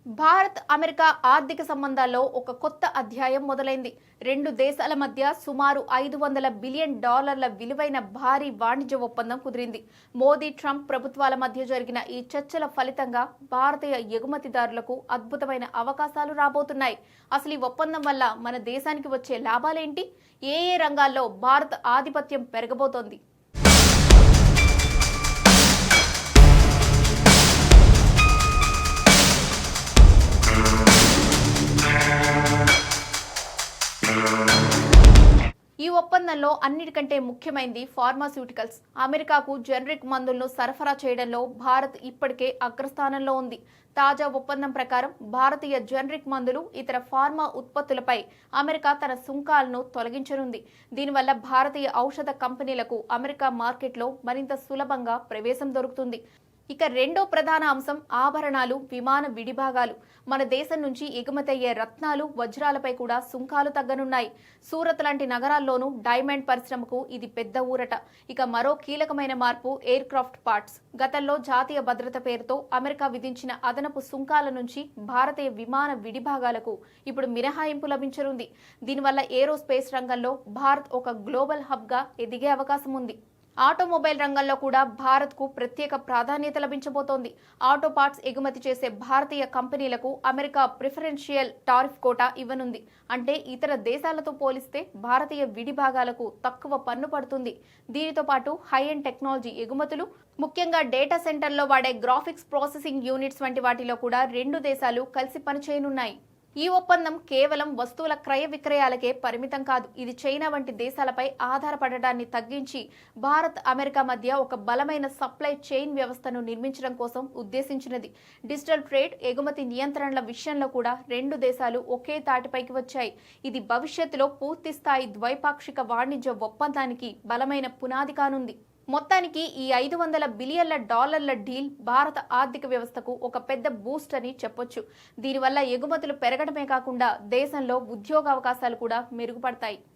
Bharat America ఆర్థిక సంబంధాల్లో ఒక కొత్త అధ్యాయం మొదలైంది. రెండు దేశాల మధ్య సుమారు $500 బిలియన్ విలువైన భారీ వాణిజ్య ఒప్పందం కుదిరింది. మోదీ ట్రంప్ ప్రభుత్వాల మధ్య జరిగిన ఈ చర్చల ఫలితంగా భారతీయ ఎగుమతిదారులకు అద్భుతమైన అవకాశాలు రాబోతున్నాయి. అసలు ఈ ఒప్పందం వల్ల మన దేశానికి వచ్చే లాభాలేంటి? ఏ ఏ రంగాల్లో భారత్ ఆధిపత్యం పెరగబోతోంది? ఈ ఒప్పందంలో అన్నిటికంటే ముఖ్యమైనది ఫార్మాస్యూటికల్స్. అమెరికాకు జనరిక్ మందులను సరఫరా చేయడంలో భారత్ ఇప్పటికే అగ్రస్థానంలో ఉంది. తాజా ఒప్పందం ప్రకారం భారతీయ జనరిక్ మందులు, ఇతర ఫార్మా ఉత్పత్తులపై అమెరికా తన సుంకాలను తొలగించనుంది. దీనివల్ల భారతీయ ఔషధ కంపెనీలకు అమెరికా మార్కెట్లో మరింత సులభంగా ప్రవేశం దొరుకుతుంది. ఇక రెండో ప్రధాన అంశం ఆభరణాలు, విమాన విడిభాగాలు. మన దేశం నుంచి ఎగుమతయ్యే రత్నాలు, వజ్రాలపై కూడా సుంకాలు తగ్గనున్నాయి. సూరత్ లాంటి నగరాల్లోనూ డైమండ్ పరిశ్రమకు ఇది పెద్ద ఊరట. ఇక మరో కీలకమైన మార్పు ఎయిర్ క్రాఫ్ట్ పార్ట్స్. గతంలో జాతీయ భద్రత పేరుతో అమెరికా విధించిన అదనపు సుంకాల నుంచి భారతీయ విమాన విడిభాగాలకు ఇప్పుడు మినహాయింపు లభించనుంది. దీనివల్ల ఏరోస్పేస్ రంగంలో భారత్ ఒక గ్లోబల్ హబ్ గా ఎదిగే అవకాశం ఉంది. ఆటోమొబైల్ రంగంలో కూడా భారత్కు ప్రత్యేక ప్రాధాన్యత లభించబోతోంది. ఆటో పార్ట్స్ ఎగుమతి చేసే భారతీయ కంపెనీలకు అమెరికా ప్రిఫరెన్షియల్ టారిఫ్ కోటా ఇవ్వనుంది. అంటే ఇతర దేశాలతో పోలిస్తే భారతీయ విడిభాగాలకు తక్కువ పన్ను పడుతుంది. దీనితో పాటు హై ఎండ్ టెక్నాలజీ ఎగుమతులు, ముఖ్యంగా డేటా సెంటర్లో వాడే గ్రాఫిక్స్ ప్రాసెసింగ్ యూనిట్స్ వంటి వాటిలో కూడా రెండు దేశాలు కలిసి పనిచేయనున్నాయి. ఈ ఒప్పందం కేవలం వస్తువుల క్రయ విక్రయాలకే పరిమితం కాదు. ఇది చైనా వంటి దేశాలపై ఆధారపడడాన్ని తగ్గించి భారత్, అమెరికా మధ్య ఒక బలమైన సప్లై చైన్ వ్యవస్థను నిర్మించడం కోసం ఉద్దేశించినది. డిజిటల్ ట్రేడ్, ఎగుమతి నియంత్రణల విషయంలో కూడా రెండు దేశాలు ఒకే తాటిపైకి వచ్చాయి. ఇది భవిష్యత్తులో పూర్తి స్థాయి ద్వైపాక్షిక వాణిజ్య ఒప్పందానికి బలమైన పునాది కానుంది. మొత్తానికి ఈ $500 బిలియన్ల డీల్ భారత ఆర్థిక వ్యవస్థకు ఒక పెద్ద బూస్ట్ అని చెప్పొచ్చు. దీనివల్ల ఎగుమతులు పెరగడమే కాకుండా దేశంలో ఉద్యోగావకాశాలు కూడా మెరుగుపడతాయి.